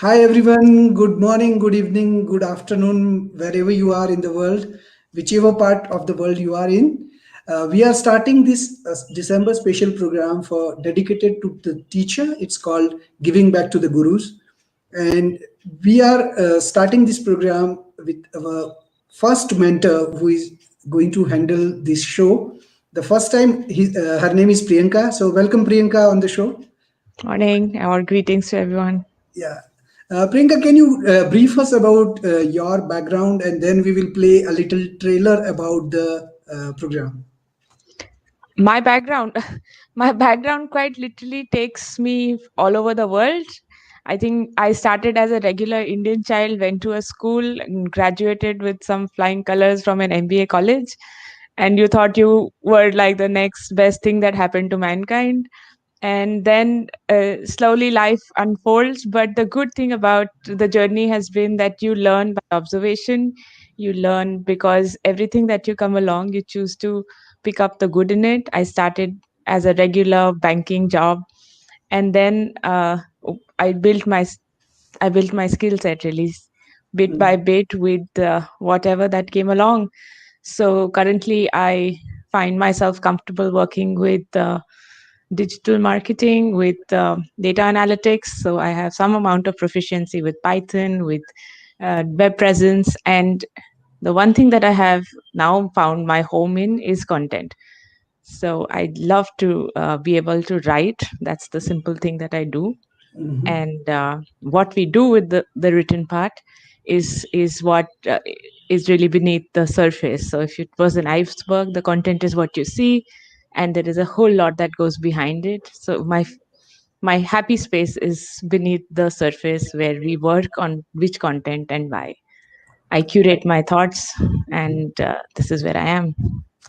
Hi everyone, good morning, good evening, good afternoon, wherever you are in the world, whichever part of the world you are in. We are starting this December special program for dedicated to the teacher. It's called Giving Back to the Gurus. And we are starting this program with our first mentor who is going to handle this show. The first time, her name is Priyanka. So welcome Priyanka on the show. Morning, our greetings to everyone. Yeah. Priyanka, can you brief us about your background and then we will play a little trailer about the program? My background, my background quite literally takes me all over the world. I think I started as a regular Indian child, went to a school, and graduated with some flying colors from an MBA college. And you thought you were like the next best thing that happened to mankind. And then slowly life unfolds. But the good thing about the journey has been that you learn by observation. You learn because everything that you come along, you choose to pick up the good in it. I started as a regular banking job, and then I built my I built my skill set really bit by Mm, bit with whatever that came along. So currently, I find myself comfortable working with digital marketing, with data analytics. So I have some amount of proficiency with Python, with web presence, and the one thing that I have now found my home in is content. So I'd love to be able to write. That's the simple thing that I do. mhm. And what we do with the written part is what is really beneath the surface. So if it was an iceberg, the content is what you see, and there is a whole lot that goes behind it. So my happy space is beneath the surface, where we work on which content and why. I curate my thoughts, and this is where I am.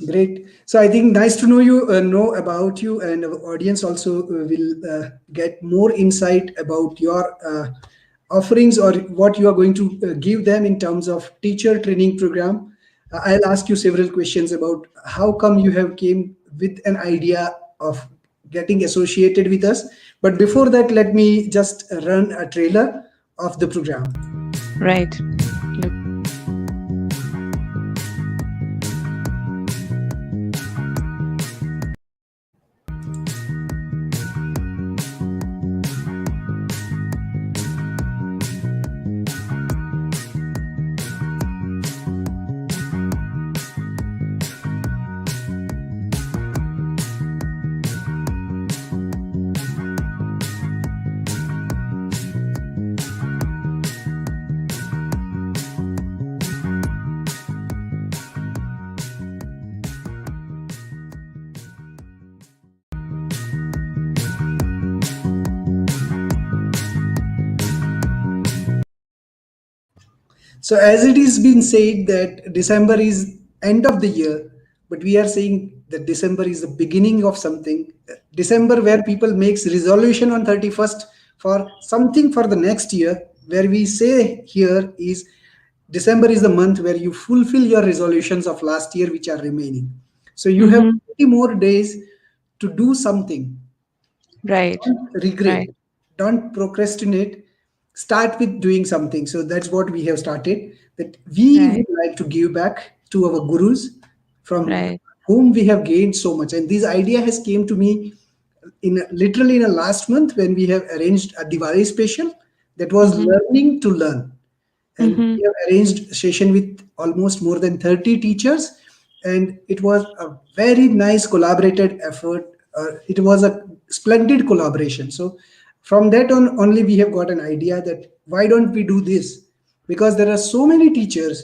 Great. So I think nice to know you, know about you, and our audience also will get more insight about your offerings or what you are going to give them in terms of teacher training program. I'll ask you several questions about how come you have came with an idea of getting associated with us. But before that, let me just run a trailer of the program. Right. Look. So as it is been said that December is end of the year, but we are saying that December is the beginning of something. December where people makes resolution on 31st for something for the next year, where we say here is December is the month where you fulfill your resolutions of last year which are remaining. So you have Hmm. 20 more days to do something. Right. Don't regret, Right. don't procrastinate, start with doing something. So that's what we have started, that we Right. would like to give back to our gurus from Right. whom we have gained so much. And this idea has came to me in literally in a last month when we have arranged a Diwali special that was Hmm. learning to learn, and Hmm. we have arranged a session with almost more than 30 teachers, and it was a very nice collaborated effort. It was a splendid collaboration. So from that on only we have got an idea that why don't we do this, because there are so many teachers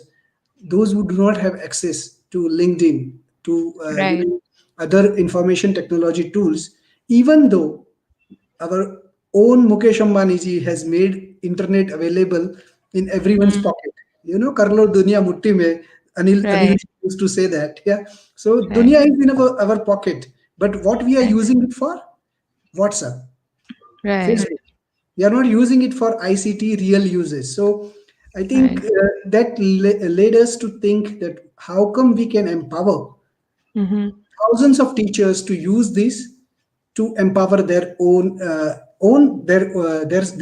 those who do not have access to LinkedIn, to Right. other information technology tools, even though our own Mukesh Ambani ji has made internet available in everyone's Mm. pocket. You know, Karlo Dunya Mutti mein, Anil Right. ji used to say that. Yeah. So Right. Dunya is in our pocket. But what we are Right. using it for? WhatsApp, Right. Facebook. We are not using it for ICT real uses. So I think Right. that led us to think that how come we can empower Hmm. thousands of teachers to use this to empower their own. own their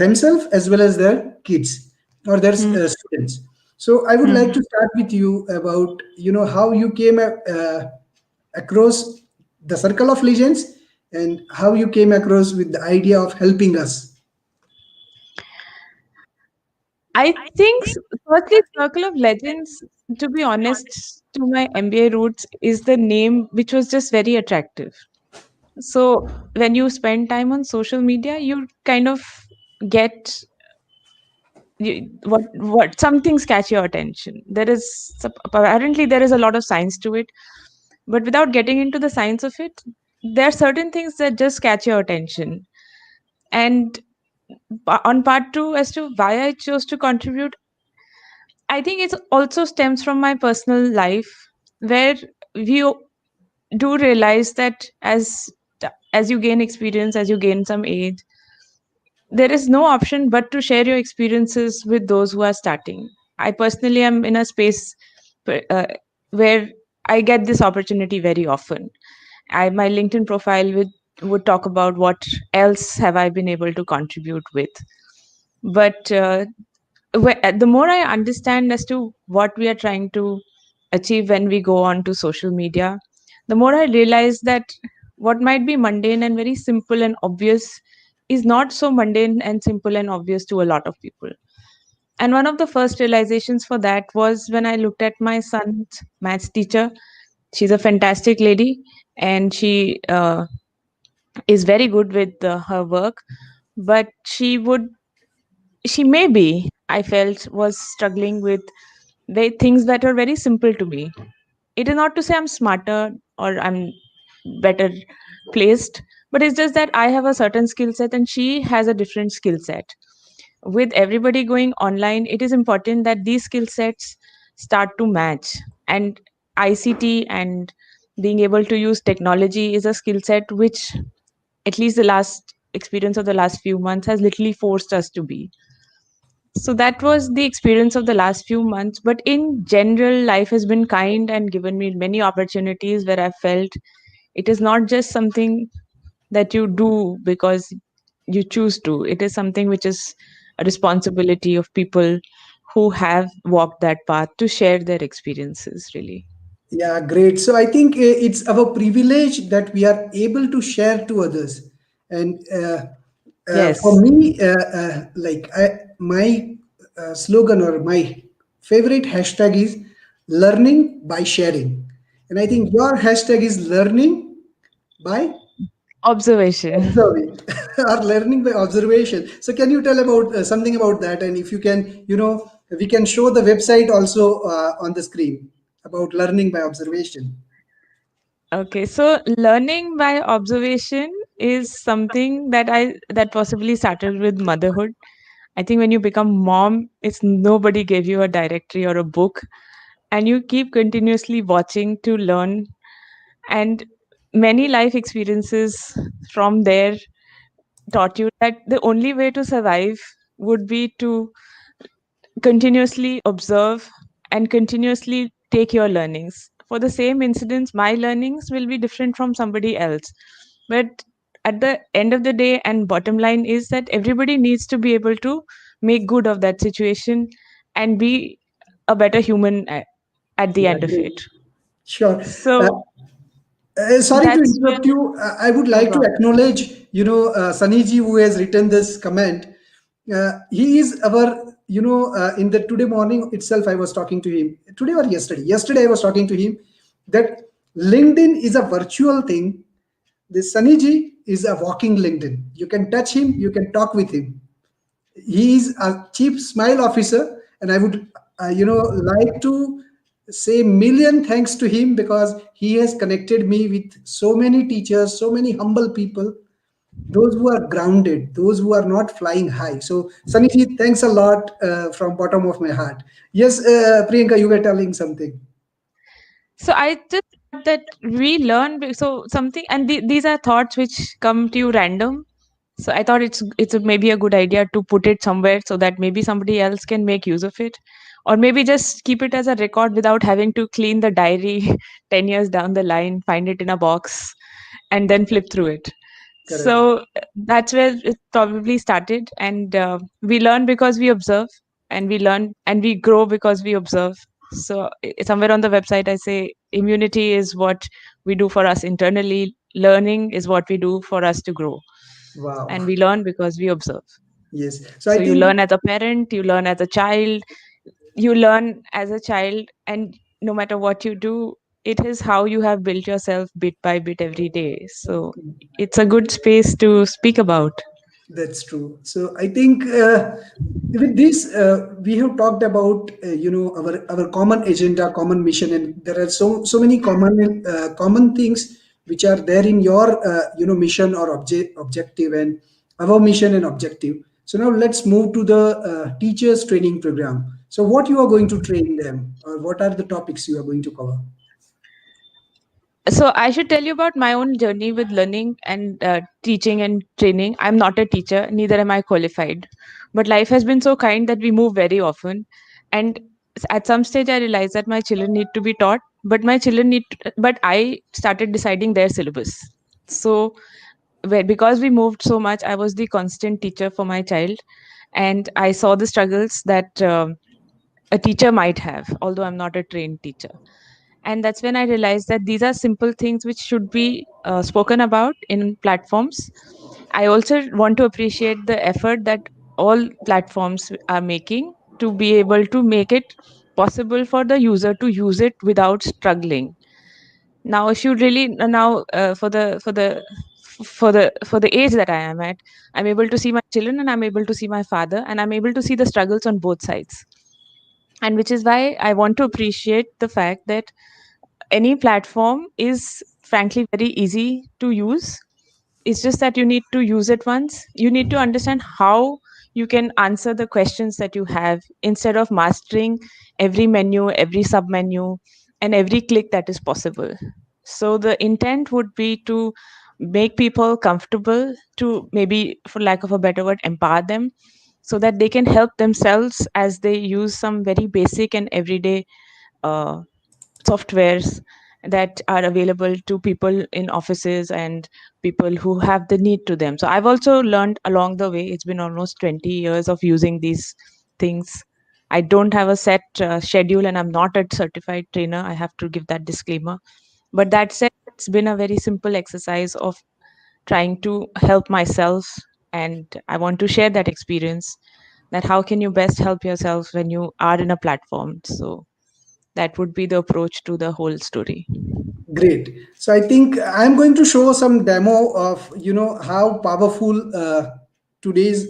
themselves as well as their kids or their Mm. students. So I would like Mm. to start with you about how you came across the circle of legends and how you came across with the idea of helping us. I think, firstly, Circle of Legends, to be honest, to my MBA roots, is the name which was just very attractive. So when you spend time on social media, you kind of get what some things catch your attention. Apparently there is a lot of science to it, but without getting into the science of it, there are certain things that just catch your attention. And on part two, as to why I chose to contribute, I think it also stems from my personal life, where we do realize that as you gain experience, as you gain some age, there is no option but to share your experiences with those who are starting. I personally am in a space uh, where I get this opportunity very often. My LinkedIn profile would talk about what else have I been able to contribute with. But the more I understand as to what we are trying to achieve when we go on to social media, the more I realize that what might be mundane and very simple and obvious is not so mundane and simple and obvious to a lot of people. And one of the first realizations for that was when I looked at my son's maths teacher. She's a fantastic lady, and she is very good with her work, but she maybe I felt was struggling with things that are very simple to me. It is not to say I'm smarter or I'm better placed, but it's just that I have a certain skill set and she has a different skill set. With everybody going online, it is important that these skill sets start to match. And ICT and being able to use technology is a skill set which, at least the last experience of the last few months, has literally forced us to be. So that was the experience of the last few months. But in general, life has been kind and given me many opportunities where I felt it is not just something that you do because you choose to, it is something which is a responsibility of people who have walked that path to share their experiences, really. Yeah, great. So I think it's our privilege that we are able to share to others. And for Yes. me, my slogan or my favorite hashtag is learning by sharing. And I think your hashtag is learning by Observation. observing or learning by observation. So can you tell about something about that? And if you can, we can show the website also on the screen about learning by observation. Okay, so learning by observation is something that possibly started with motherhood. I think when you become mom, it's nobody gave you a directory or a book, and you keep continuously watching to learn. And many life experiences from there taught you that the only way to survive would be to continuously observe and continuously take your learnings. For the same incidents, my learnings will be different from somebody else. But at the end of the day, and bottom line is that everybody needs to be able to make good of that situation and be a better human at the Yeah, end of it. great. Sure. Uh, So Sorry to that's where, interrupt you. I would no like to problem. acknowledge, Sunny who has written this comment. He is our, in the today morning itself, I was talking to him. Today or yesterday? Yesterday, I was talking to him that LinkedIn is a virtual thing. This Sunny is a walking LinkedIn. You can touch him, you can talk with him. He is a chief smile officer, and I would like to say million thanks to him because he has connected me with so many teachers, so many humble people, those who are grounded, those who are not flying high. So Saniji, thanks a lot from bottom of my heart. Yes, Priyanka, you were telling something. So I just thought that we learn so something, and these are thoughts which come to you random. So I thought maybe a good idea to put it somewhere so that maybe somebody else can make use of it, or maybe just keep it as a record without having to clean the diary 10 years down the line, find it in a box, and then flip through it. Correct. So that's where it probably started. And we learn because we observe, and we learn and we grow because we observe. So somewhere on the website, I say immunity is what we do for us internally, learning is what we do for us to grow. Wow. And we learn because we observe. Yes. So I So you think learn as a parent, you learn as a child, you learn as a child, and no matter what you do, it is how you have built yourself bit by bit every day. So it's a good space to speak about. that's true. So I think with this, we have talked about our common agenda, common mission, and there are so many common things which are there in your mission or objective, and our mission and objective. So now let's move to the teachers training program. So what you are going to train them, or what are the topics you are going to cover? So I should tell you about my own journey with learning and teaching and training. I'm not a teacher, neither am I qualified, but life has been so kind that we move very often. And at some stage I realized that my children need to be taught, but but I started deciding their syllabus. So because we moved so much, I was the constant teacher for my child, and I saw the struggles that a teacher might have, although I'm not a trained teacher. And that's when I realized that these are simple things which should be spoken about in platforms. I also want to appreciate the effort that all platforms are making to be able to make it possible for the user to use it without struggling. Now if you really now for the age that I am at, I'm able to see my children, and I'm able to see my father, and I'm able to see the struggles on both sides. And which is why I want to appreciate the fact that any platform is frankly very easy to use. It's just that you need to use it once. You need to understand how you can answer the questions that you have instead of mastering every menu, every sub menu, and every click that is possible. So the intent would be to make people comfortable, to maybe, for lack of a better word, empower them so that they can help themselves as they use some very basic and everyday uh, softwares that are available to people in offices and people who have the need to them. So I've also learned along the way. It's been almost 20 years of using these things. I don't have a set schedule, and I'm not a certified trainer. I have to give that disclaimer. But that said, it's been a very simple exercise of trying to help myself, and I want to share that experience, that how can you best help yourself when you are in a platform. So that would be the approach to the whole story. Great. So I think I'm going to show some demo of how powerful today's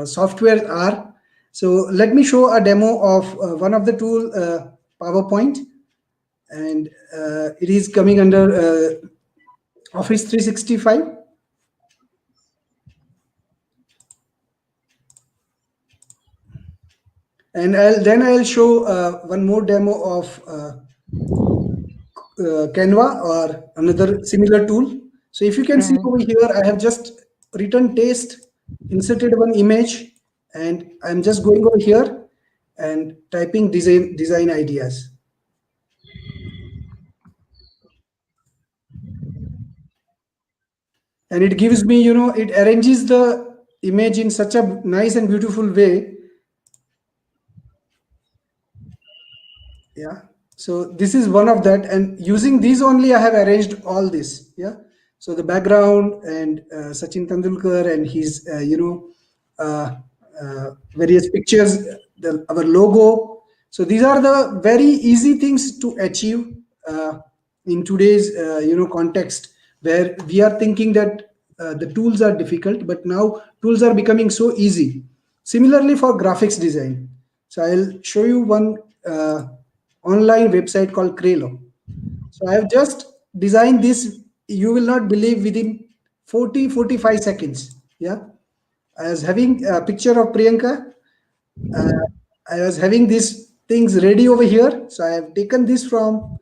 software are. So let me show a demo of one of the tool, PowerPoint, and it is coming under Office 365. And I'll show one more demo of Canva or another similar tool. So if you can see Right. over here, I have just written taste, inserted one image, and I'm just going over here and typing design ideas. And it gives me, it arranges the image in such a nice and beautiful way. Yeah, so this is one of that, and using these only I have arranged all this. Yeah, so the background and Sachin Tendulkar and his various pictures, our logo. So these are the very easy things to achieve uh, in today's context, where we are thinking that the tools are difficult, but now tools are becoming so easy. Similarly for graphics design, so I'll show you one online website called Crelo. So I have just designed this. You will not believe, within 40-45 seconds. Yeah, I was having a picture of Priyanka. Uh, I was having these things ready over here. So I have taken this from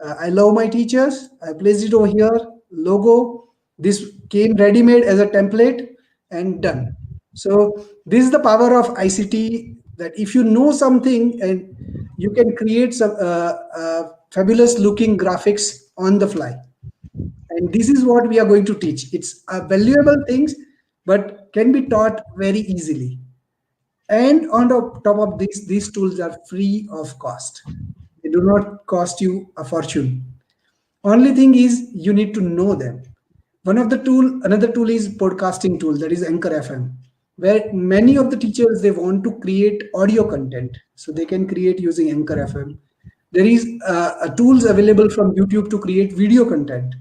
I love my teachers. I placed it over here. Logo. This came ready made as a template and done. So this is the power of ICT, that if you know something and you can create some fabulous looking graphics on the fly. And this is what we are going to teach. It's valuable things, but can be taught very easily. And on the top of this, these tools are free of cost. They do not cost you a fortune. Only thing is you need to know them. One of the tool, another tool is podcasting tool, that is Anchor FM, where many of the teachers they want to create audio content, so they can create using Anchor FM. There is a tools available from YouTube to create video content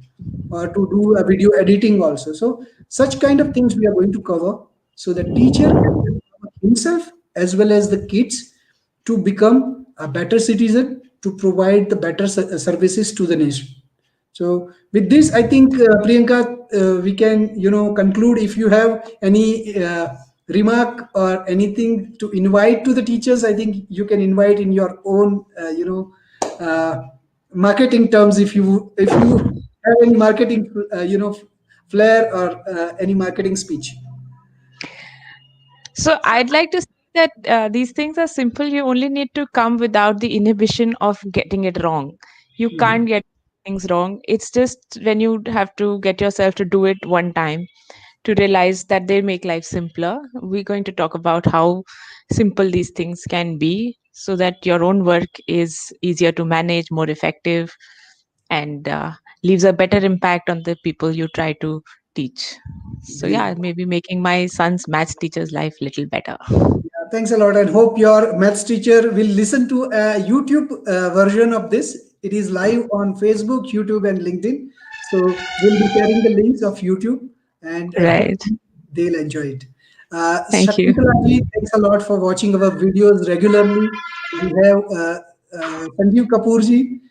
or to do a video editing also. So such kind of things we are going to cover, so the teacher can empower himself as well as the kids to become a better citizen, to provide the better services to the nation. So with this, I think Priyanka, we can conclude. If you have any remark or anything to invite to the teachers, I think you can invite in your own marketing terms. If you have any marketing flair or any marketing speech. So I'd like to say that these things are simple. You only need to come without the inhibition of getting it wrong. You can't Mhm. get things wrong. It's just when you have to get yourself to do it one time to realize that they make life simpler. We're going to talk about how simple these things can be so that your own work is easier to manage, more effective, and leaves a better impact on the people you try to teach. So, Great. yeah, maybe making my son's maths teacher's life little better. Yeah, thanks a lot, and hope your maths teacher will listen to a YouTube version of this. It is live on Facebook, YouTube, and LinkedIn. So we'll be sharing the links of YouTube, and Right. hopefully they'll enjoy it. Thank you. Shakuntalaji, thanks a lot for watching our videos regularly. We have Sanjeev Kapoorji,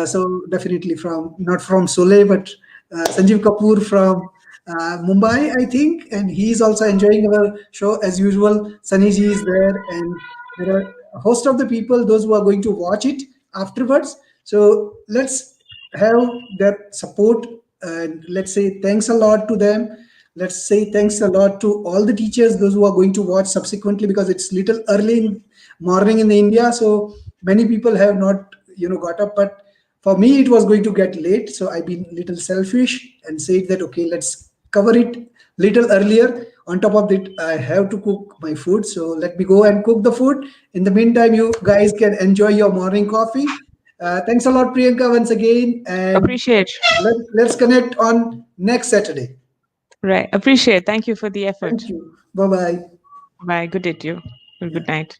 so definitely from not from Sole, but Sanjeev Kapoor from Mumbai, I think, and he is also enjoying our show as usual. Sunny is there, and there are a host of the people, those who are going to watch it afterwards. So let's have their support, and let's say thanks a lot to them. Let's say thanks a lot to all the teachers, those who are going to watch subsequently, because it's little early in morning in India, so many people have not got up. But for me, it was going to get late, so I've been little selfish and said that okay, let's cover it little earlier. On top of it, I have to cook my food, so let me go and cook the food. In the meantime, you guys can enjoy your morning coffee. Thanks a lot, Priyanka, once again, and Appreciate. let's connect on next Saturday. Right. Appreciate. Thank you for the effort. Thank you. Bye bye. Bye. Good day to you. Good Yeah. night.